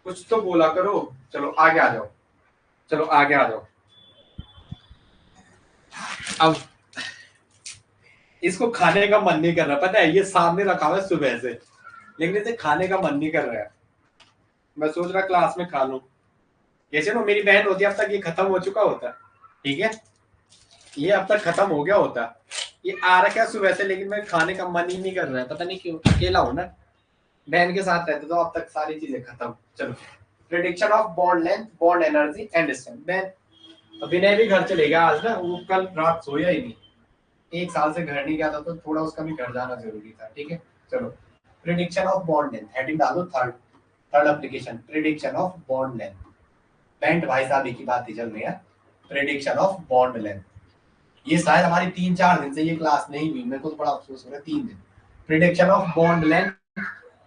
कुछ तो बोला करो। चलो आगे आ जाओ, चलो आगे आ जाओ। अब इसको खाने का मन नहीं कर रहा, पता है, ये सामने रखा हुआ है सुबह से, लेकिन इसे खाने का मन नहीं कर रहा है। मैं सोच रहा क्लास में खा लूं। जैसे ना मेरी बहन होती, अब तक ये खत्म हो चुका होता, ठीक है, ये अब तक खत्म हो गया होता। ये आ रखा है सुबह से, लेकिन मैं खाने का मन ही नहीं कर रहा है, पता नहीं क्यों, अकेला हूं ना, बहन के साथ रहते तो अब तक सारी चीजें खत्म। चलो, prediction of bond length, bond energy and distance. बहन विनय भी घर चले गया आज ना, वो कल रात सोया ही नहीं, 1 साल से घर नहीं गया था, तो थोड़ा उसका भी घर जाना जरूरी था, ठीक है। चलो, prediction of bond length, heading डालो third, third application, prediction of bond length. Bent भाई साहब एक ही बात ही चल रही है, प्रिडिक्शन ऑफ बॉन्ड लेंथ। ये शायद हमारी 3-4 दिन से ये क्लास नहीं हुई, मेरे को तो बड़ा अफसोस हो रहा है, 3 दिन। Prediction of bond length,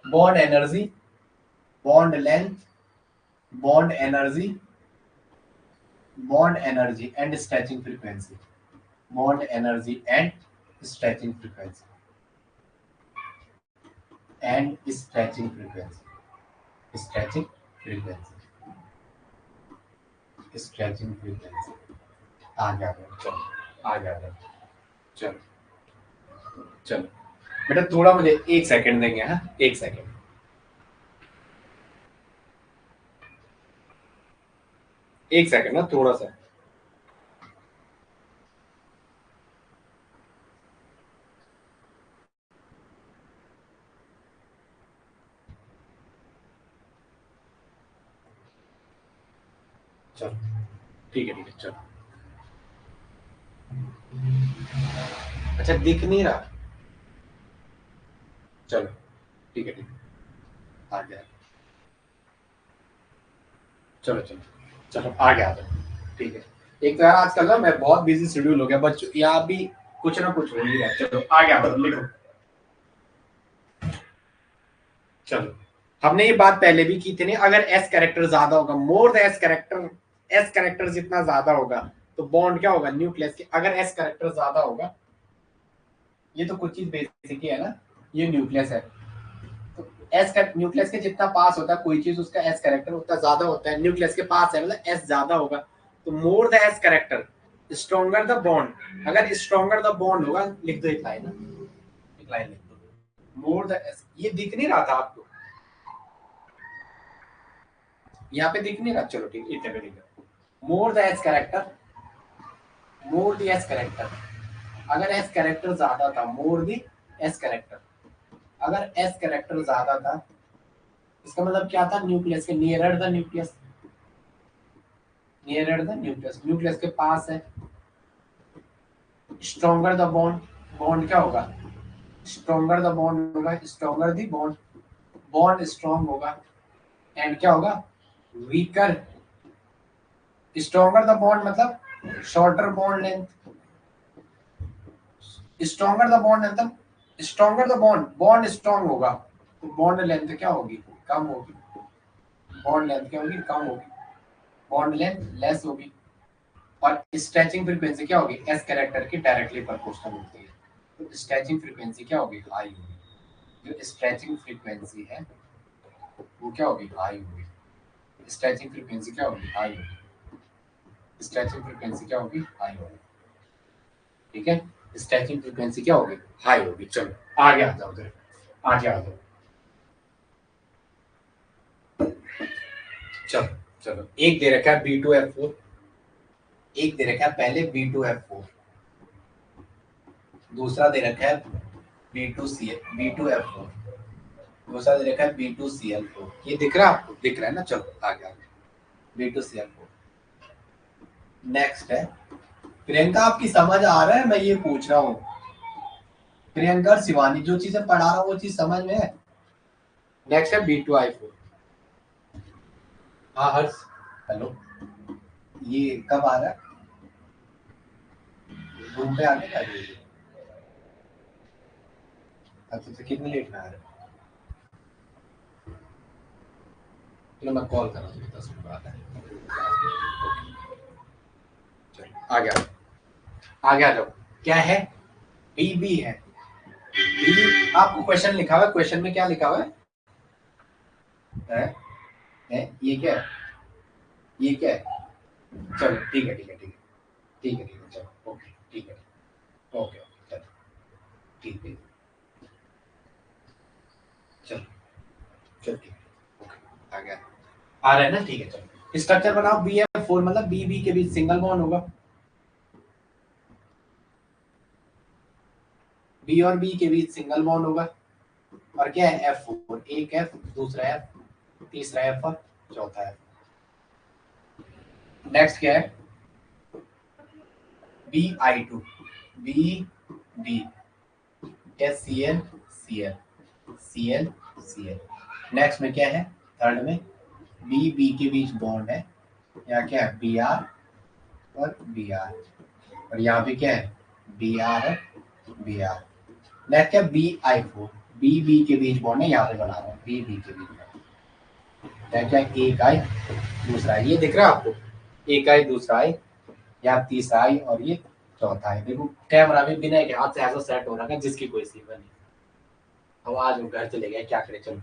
bond energy, bond length, bond energy, bond energy and stretching frequency, bond energy and stretching frequency, and stretching frequency, stretching frequency, stretching frequency. आ गया, चलो आ गया, चलो चलो बेटा, थोड़ा मुझे 1 सेकंड देंगे, हाँ 1 सेकंड, 1 सेकंड ना, थोड़ा सा। चलो ठीक है, ठीक है, चलो। अच्छा, दिख नहीं रहा, चलो ठीक है, ठीक है, आ गया, चलो चलो चलो, आ गया तो ठीक है। एक तो यार आजकल ना मैं बहुत बिजी शेड्यूल हो गया, बच्चों यहाँ भी कुछ ना कुछ हो ही रहा है। चलो आ गया, तो लिखो। चलो, हमने ये बात पहले भी की थी नहीं, अगर एस कैरेक्टर ज्यादा होगा, more the S character, S character जितना ज्यादा होगा तो बॉन्ड क्या होगा, न्यूक्लियस के। अगर एस कैरेक्टर ज्यादा होगा, ये तो कुछ चीज बेसिक ही है ना, ये न्यूक्लियस है, तो एस न्यूक्लियस के जितना पास होता है कोई चीज, उसका एस कैरेक्टर उतना ज्यादा होता है। न्यूक्लियस के पास है मतलब एस ज्यादा होगा, तो more the S character, stronger the bond, अगर स्ट्रॉन्गर द बॉन्ड होगा, लिख दो एक लाइन, लिख दो मोर द एस। ये दिख नहीं रहा था आपको, यहाँ पे दिख नहीं रहा, चलो ठीक इतने पे लिख दो more the S character, more the S character. अगर एस कैरेक्टर ज्यादा था, मोर द एस कैरेक्टर, अगर एस कैरेक्टर ज्यादा था, इसका मतलब क्या था, न्यूक्लियस के nearer the nucleus, nearer the nucleus, nucleus के पास है। स्ट्रॉन्गर द बॉन्ड, बॉन्ड क्या होगा, स्ट्रॉन्गर द बॉन्ड होगा, stronger the bond, bond strong होगा, एंड क्या होगा, वीकर। स्ट्रॉन्गर द बॉन्ड मतलब shorter bond length, stronger the bond मतलब stronger the bond, bond strong होगा तो बॉन्ड लेंथ क्या होगी, कम होगी, बॉन्ड लेंथ क्या होगी, कम होगी, बॉन्ड लेंथ लेस होगी। और स्ट्रेचिंग फ्रीक्वेंसी क्या होगी, एस कैरेक्टर की डायरेक्टली प्रोपोर्शनल होती है, तो स्ट्रेचिंग फ्रीक्वेंसी क्या होगी, हाई होगी। जो स्ट्रेचिंग फ्रीक्वेंसी है वो क्या होगी, हाई होगी। स्ट्रेचिंग फ्रीक्वेंसी क्या होगी, हाई होगी। स्ट्रेचिंग फ्रीक्वेंसी क्या होगी, हाई होगी। ठीक है, स्ट्रेचिंग फ्रीक्वेंसी क्या होगी, हाई होगी। चलो आगे आ जाओ, आगे आ जाओ। चलो चलो, एक दे रखा है B2F4, एक दे रखा है पहले B2F4, दूसरा दे रखा है B2F4, दूसरा दे रखा है B2Cl4। ये दिख रहा है आपको, दिख रहा है ना, चलो आगे आगे। B2Cl4 नेक्स्ट है। प्रियंका आपकी समझ आ रहा है, मैं ये पूछ रहा हूँ, प्रियंका और शिवानी जो चीजें पढ़ा रहा हूँ वो चीज समझ में है। नेक्स्ट है B2I4। हाँ हर्ष, हेलो, ये कब आ रहा है, रूम पे आने का है? अच्छा तो कितने लेट में आ रहा है, चलो मैं कॉल कर रहा हूँ 10 मिनट बाद है। चलो आगे आओ, आगे आ जाओ। क्या है, बी है, बी आपको क्वेश्चन लिखा हुआ है, क्वेश्चन में क्या लिखा हुआ है? ये क्या है, ये क्या है, चलो ठीक है ठीक है ठीक है ठीक है ठीक है, चलो ओके ठीक है, ओके ओके चलो ठीक है, चलो चलो ठीक है ओके, आ गया, आ रहा है ना, ठीक है। चलो स्ट्रक्चर बनाओ, BF4 मतलब बी के बीच सिंगल बॉन्ड होगा, बी और बी के बीच सिंगल बॉन्ड होगा। और क्या है, F4, एक F, दूसरा F, तीसरा F और चौथा F। नेक्स्ट क्या है, BI2, B Cl Cl Cl। Next में क्या है, थर्ड में बी के बीच बॉन्ड है, यहाँ क्या है, Br और Br, और यहाँ पे क्या है, Br और Br। नेक्स्ट क्या, BI4, बी के बीच बॉन्ड है, यहाँ पे बना रहा हूँ बी के बीच बॉन्ड। क्या, एक आई दूसरा आई, ये दिख रहा है आपको, एक आई दूसरा आई, यहाँ तीसरा आई और ये चौथा आई। देखो कैमरा भी बिना के हाथ से ऐसा सेट हो रहा है जिसकी कोई सीमा नहीं। अब आज वो घर चले गए, क्या करें। चलो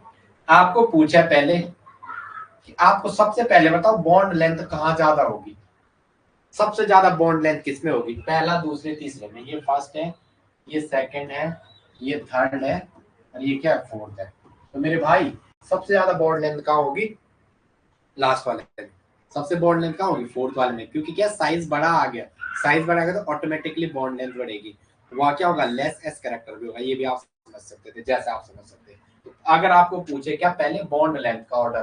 आपको पूछा पहले कि आपको सबसे पहले बताओ बॉन्ड लेंथ कहाँ ज्यादा होगी, सबसे ज्यादा बॉन्ड लेंथ किसमें होगी, पहला दूसरे तीसरे में। ये फर्स्ट है, ये सेकंड है, ये थर्ड है और ये क्या है, फोर्थ है। तो मेरे भाई सबसे ज्यादा बॉन्ड लेंथ कहाँ होगी, लास्ट वाले में। सबसे बॉन्ड लेंथ कहाँ होगी, फोर्थ वाले में, क्योंकि क्या साइज बड़ा आ गया, साइज बढ़ाएगा तो ऑटोमेटिकली बॉन्ड लेंथ बढ़ेगी। वहां क्या होगा, लेस एस कैरेक्टर भी होगा। ये भी आप समझ सकते थे, जैसे आप समझ सकते हैं। तो अगर आपको पूछे क्या पहले बॉन्ड लेंथ का ऑर्डर,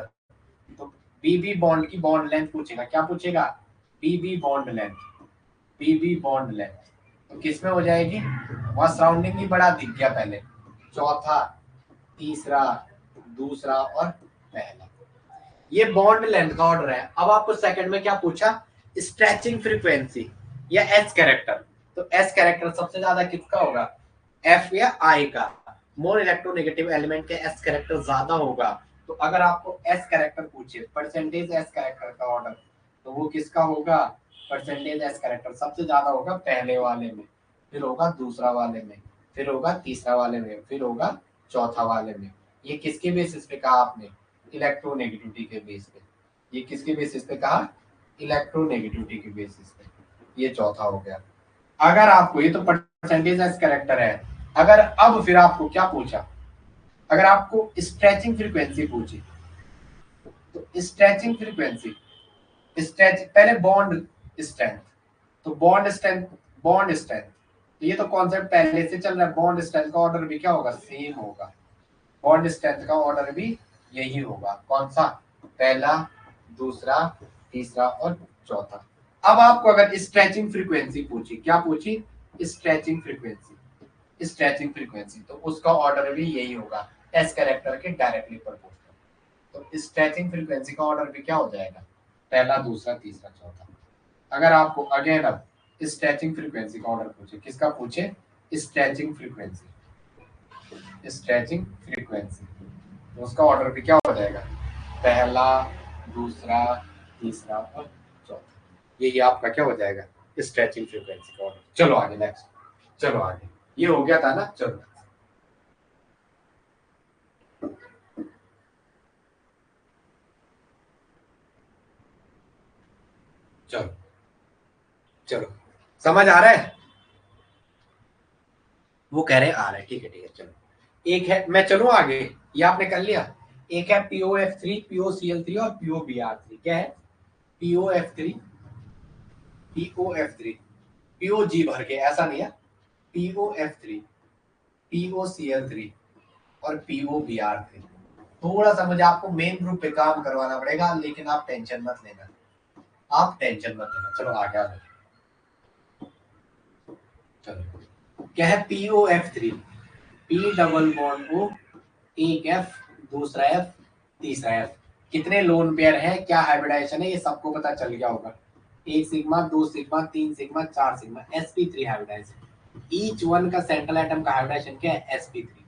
तो बी बॉन्ड की बॉन्ड लेंथ पूछेगा, क्या पूछेगा, B bond length, B bond length. तो किसमें हो जाएगी, वहां सराउंडिंग ही बड़ा दिख गया पहले, चौथा, तीसरा, दूसरा और पहला। ये बॉन्ड लेंथ का ऑर्डर है। अब आपको सेकंड में क्या पूछा, स्ट्रेचिंग फ्रीक्वेंसी या एस कैरेक्टर। तो एस कैरेक्टर सबसे ज्यादा किसका होगा, एफ या आई का। मोर इलेक्ट्रोनेगेटिव एलिमेंट के एस कैरेक्टर ज्यादा होगा। तो अगर आपको एस कैरेक्टर पूछे, परसेंटेज एस कैरेक्टर का ऑर्डर, तो वो किसका होगा, परसेंटेज एस कैरेक्टर सबसे ज्यादा होगा पहले वाले में, फिर होगा दूसरा वाले में, फिर होगा तीसरा वाले में, फिर होगा चौथा वाले में। ये किसके बेसिस पे कहा आपने, इलेक्ट्रोनेगेटिविटी के बेस पे। ये किसके बेसिस पे कहा, इलेक्ट्रोनेगेटिविटी के बेसिस पे। ये चौथा हो गया। अगर आपको, ये तो परसेंटेज एस कैरेक्टर है, अगर अब फिर आपको क्या पूछा, अगर आपको स्ट्रेचिंग फ्रीक्वेंसी पूछी, तो स्ट्रेचिंग फ्रीक्वेंसी, स्ट्रेच पहले बॉन्ड स्ट्रेंथ, तो बॉन्ड स्ट्रेंथ, तो ये तो कॉन्सेप्ट पहले से चल रहा है। बॉन्ड स्ट्रेंथ का ऑर्डर भी क्या होगा, सेम होगा। बॉन्ड स्ट्रेंथ का ऑर्डर भी यही होगा। कौन सा, पहला, दूसरा, तीसरा और चौथा। अब आपको अगर स्ट्रेचिंग फ्रीक्वेंसी पूछी, क्या पूछी, स्ट्रेचिंग फ्रीक्वेंसी, स्ट्रेचिंग फ्रीक्वेंसी, तो उसका ऑर्डर भी यही होगा, एस कैरेक्टर के डायरेक्टली प्रोपोर्शनल। तो स्ट्रेचिंग फ्रीक्वेंसी का ऑर्डर भी क्या हो जाएगा, पहला, दूसरा, तीसरा, चौथा। अगर आपको अगेन अब स्ट्रेचिंग फ्रीक्वेंसी का ऑर्डर पूछे, किसका पूछे, स्ट्रेचिंग फ्रीक्वेंसी, स्ट्रेचिंग फ्रीक्वेंसी, तो उसका ऑर्डर भी क्या हो जाएगा, पहला, दूसरा, तीसरा और चौथा। यही आपका क्या हो जाएगा, स्ट्रेचिंग फ्रीक्वेंसी का ऑर्डर। चलो आगे, नेक्स्ट, चलो आगे, ये हो गया था ना, चलो चलो चलो, समझ आ रहा है, वो कह रहे आ रहा है, ठीक है ठीक है। चलो, एक है, मैं चलूं आगे, ये आपने कर लिया। एक है POF3, POCl3 और POBr3। क्या है, POF3, POF3, POG भर के, ऐसा नहीं है, POF3, POCl3 और POBr3। थोड़ा सा मुझे आपको मेन ग्रुप पे काम करवाना पड़ेगा, लेकिन आप टेंशन मत लेना, आप टेंशन मत लेना। चलो आगे आ जाओ, चलो क्या है, POF3, P double bond O, एक F, दूसरा F, तीसरा F। कितने लोन पेयर है, क्या हाइब्रिडाइजेशन है, ये सबको पता चल गया होगा। एक सिग्मा, दो सिग्मा, तीन सिग्मा, चार sigma, sp3 hybridization. Each one का सेंट्रल एटम का हाइब्रिडाइजेशन क्या है, sp3।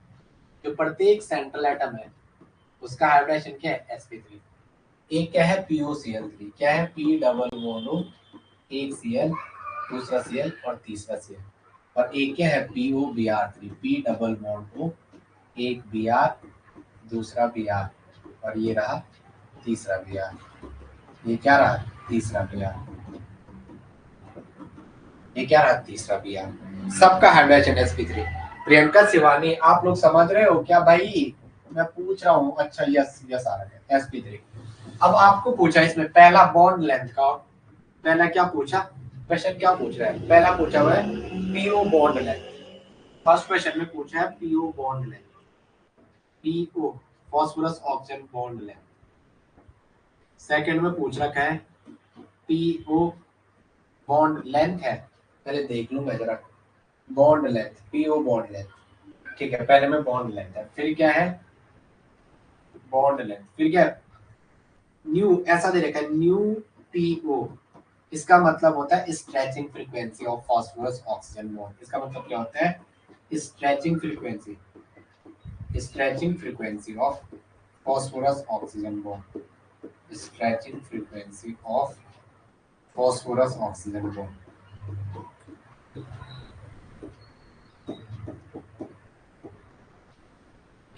जो प्रत्येक सेंट्रल एटम है उसका हाइब्रिडाइजेशन क्या है, sp3। एक क्या है, POCl3, क्या है, P डबल बॉन्ड O, एक Cl, दूसरा Cl और तीसरा Cl। और एक क्या है, POBr3, P double bond O, एक Br, दूसरा Br और ये रहा तीसरा Br। ये क्या रहा, तीसरा Br, ये क्या रहा, तीसरा Br। सबका हाइड्रोजन sp3। प्रियंका शिवानी, आप लोग समझ रहे हो क्या भाई, मैं पूछ रहा हूँ। अच्छा, यस यस आ रहा है, sp3। अब आपको पूछा इसमें पहला बॉन्ड लेंथ का, पहला क्या पूछा, क्वेश्चन क्या पूछ रहा है, पहला पूछा हुआ है PO bond length. First question में पूछा है PO bond length, PO phosphorus oxygen bond length. Second में पूछ रखा है पीओ बॉन्ड लेंथ है, पहले देख लूं मैं जरा, bond length, PO bond length, ठीक है, पहले में बॉन्ड लेंथ है, फिर क्या है, बॉन्ड लेंथ, फिर क्या है, न्यू, ऐसा दे रखा है न्यू पीओ। इसका मतलब होता है stretching frequency of phosphorus oxygen bond. इसका मतलब क्या होता है, stretching frequency, stretching frequency of phosphorus oxygen bond, stretching frequency of phosphorus oxygen bond.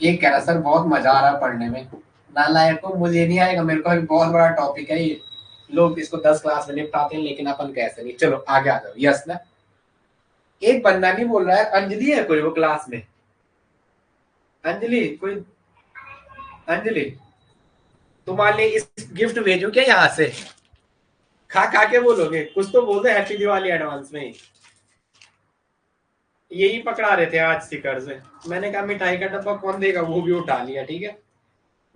ये कह रहा सर बहुत मजा आ रहा है पढ़ने में। नालायक को, मुझे नहीं आएगा, मेरे को एक बहुत बड़ा टॉपिक है ये, लोग इसको 10 क्लास में निपटाते हैं, लेकिन अपन कैसे नहीं। चलो आगे आ जाओ, यस ना। एक बंदा नहीं बोल रहा है, अंजलि है कोई वो क्लास में, अंजलि कोई, अंजलि तुम्हारे लिए इस गिफ्ट भेजू क्या यहाँ से, खा खा के बोलोगे कुछ तो बोल दे, हैप्पी दिवाली एडवांस में। यही पकड़ा रहे थे आज सिकर से, मैंने कहा मिठाई का डब्बा कौन देगा, वो भी उठा लिया, ठीक है।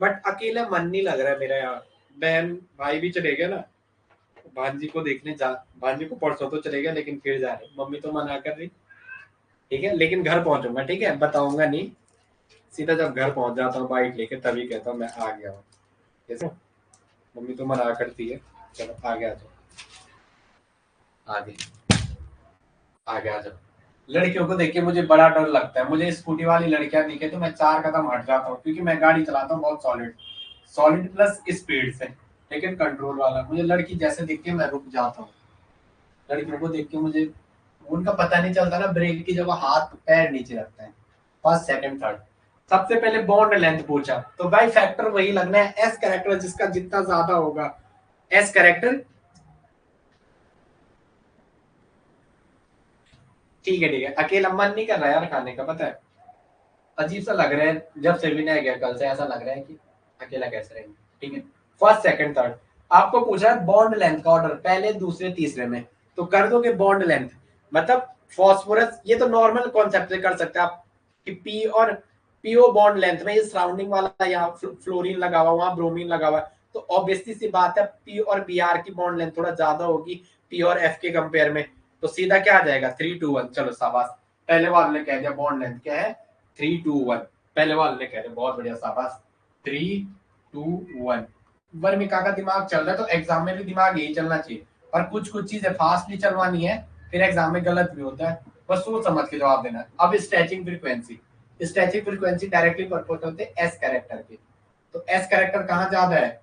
बट अकेला मन नहीं लग रहा है मेरा यार, बहन भाई भी चले गए ना, भांजी को देखने जा, भांजी को परसों तो चले गए, लेकिन फिर जा रहे, मम्मी तो मना कर रही, ठीक है, लेकिन घर पहुंचूंगा, ठीक है, बताऊंगा नहीं, सीधा जब घर पहुंच जाता हूँ बाइक लेके तभी कहता हूँ मैं आ गया हूँ, जैसे मम्मी तो मना करती है। चलो आगे आ जाओ, आगे आगे आ जाओ। लड़कियों को देख के मुझे बड़ा डर लगता है, मुझे स्कूटी वाली लड़कियां दिखे तो मैं 4 कदम हट जाता हूँ, क्योंकि मैं गाड़ी चलाता हूँ बहुत सॉलिड, सॉलिड प्लस स्पीड से, लेकिन कंट्रोल वाला। मुझे लड़की जैसे दिखती है मैं रुक जाता हूँ, लड़कियों को देख के मुझे, उनका पता नहीं चलता ना ब्रेक की जगह हाथ पैर नीचे रखता है, फर्स्ट सेकंड थर्ड। सबसे पहले बॉन्ड लेंथ पूछा, तो भाई फैक्टर वही लगना है, एस कैरेक्टर जिसका जितना ज्यादा होगा, एस कैरेक्टर ठीक है ठीक है, अकेला मन नहीं कर रहा यार खाने का, पता है अजीब सा लग रहा है, जब से भी नहीं गया कल से ऐसा लग रहा है कि अकेला कैसे रहेंगे। ठीक है, फर्स्ट सेकंड थर्ड आपको पूछा है बॉन्ड लेंथ का ऑर्डर, पहले दूसरे तीसरे में, तो कर दोगे बॉन्ड लेंथ, मतलब फॉस्फोरस, ये तो नॉर्मल कॉन्सेप्ट से कर सकते हैं आप कि पी और पीओ बॉन्ड लेंथ में, ये सराउंडिंग वाला यहाँ फ्लोरीन लगा हुआ, वहां ब्रोमीन लगा हुआ, तो ऑब्वियसली सी बात है पी और बी आर की बॉन्ड लेंथ थोड़ा ज्यादा होगी पी और एफ के कंपेयर में, तो सीधा क्या आ जाएगा 3:1। चलो शाबाश, पहले वाले ने कह दिया बॉन्ड लेंथ क्या है 3:1, पहले वाले ने कह दिया, बहुत बढ़िया शाबाश 3:1। वर्मिका का दिमाग चल रहा है तो एग्जाम में भी दिमाग यही चलना चाहिए, और कुछ कुछ चीजें फास्टली चलवानी है, फिर एग्जाम में गलत भी होता है, बस सोच समझ के जवाब देना है। अब stretching frequency, stretching frequency directly proportional होते हैं एस कैरेक्टर के, तो एस कैरेक्टर कहाँ ज्यादा है,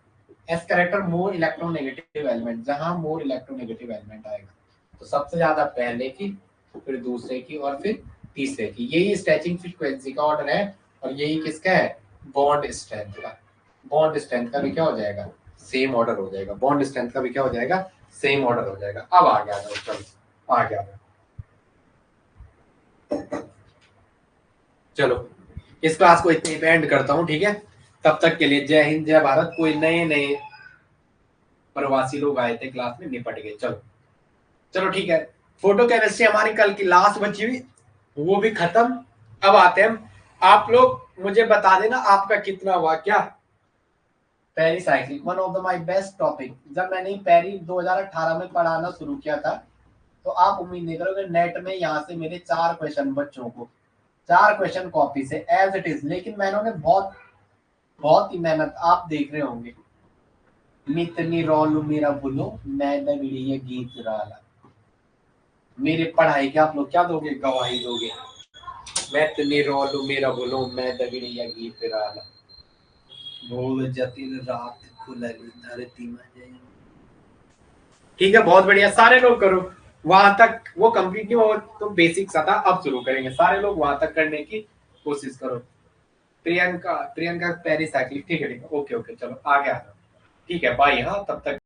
S character more electronegative element, जहां मोर इलेक्ट्रोनेगेटिव एलिमेंट आएगा, तो सबसे ज्यादा पहले की, फिर दूसरे की, और फिर तीसरे की, यही स्ट्रेचिंग फ्रीक्वेंसी का ऑर्डर है, और यही किसका है बॉन्ड स्ट्रेंथ का, बॉन्ड स्ट्रेंथ का भी क्या हो जाएगा सेम ऑर्डर हो जाएगा, बॉन्ड स्ट्रेंथ का भी क्या हो जाएगा सेम ऑर्डर हो जाएगा। अब आ गया चलो आ गया, चलो इस क्लास को इतने पे एंड करता हूँ, ठीक है, तब तक के लिए जय हिंद जय भारत। कोई नए नए प्रवासी लोग आए थे क्लास में, निपट गए, चलो चलो ठीक है। फोटो केमिस्ट्री हमारी कल की लास्ट बची हुई, वो भी खत्म। अब आते हैं, आप लोग मुझे बता देना आपका कितना हुआ क्या। Pericyclic one of the my best topic, जब मैंने पेरी 2018 में पढ़ाना शुरू किया था, तो आप उम्मीद नहीं करोगे नेट में यहाँ से मेरे 4 क्वेश्चन बच्चों को, 4 क्वेश्चन कॉपी से एज इट इज, लेकिन मैंने बहुत बहुत ही मेहनत, आप देख रहे होंगे, मितनी रोलू मेरा बोलो मैं ये गीत राला, मेरे पढ़ाई के आप लोग क्या दोगे गवाही दोगे, मैं इतनी रोलू मेरा बोलो मैं दगड़िया गीत राला, भोग जतिन रात खुलल धरती में। ठीक है बहुत बढ़िया, सारे लोग करो, वहां तक वो कंप्लीट नहीं हो तो बेसिक सा था, अब शुरू करेंगे, सारे लोग वहां तक करने की कोशिश करो। प्रियंका प्रियंका पेरिसाइक्लिक, ठीक है ओके ओके चलो आगे आ जाओ, ठीक है बाय, हाँ तब तक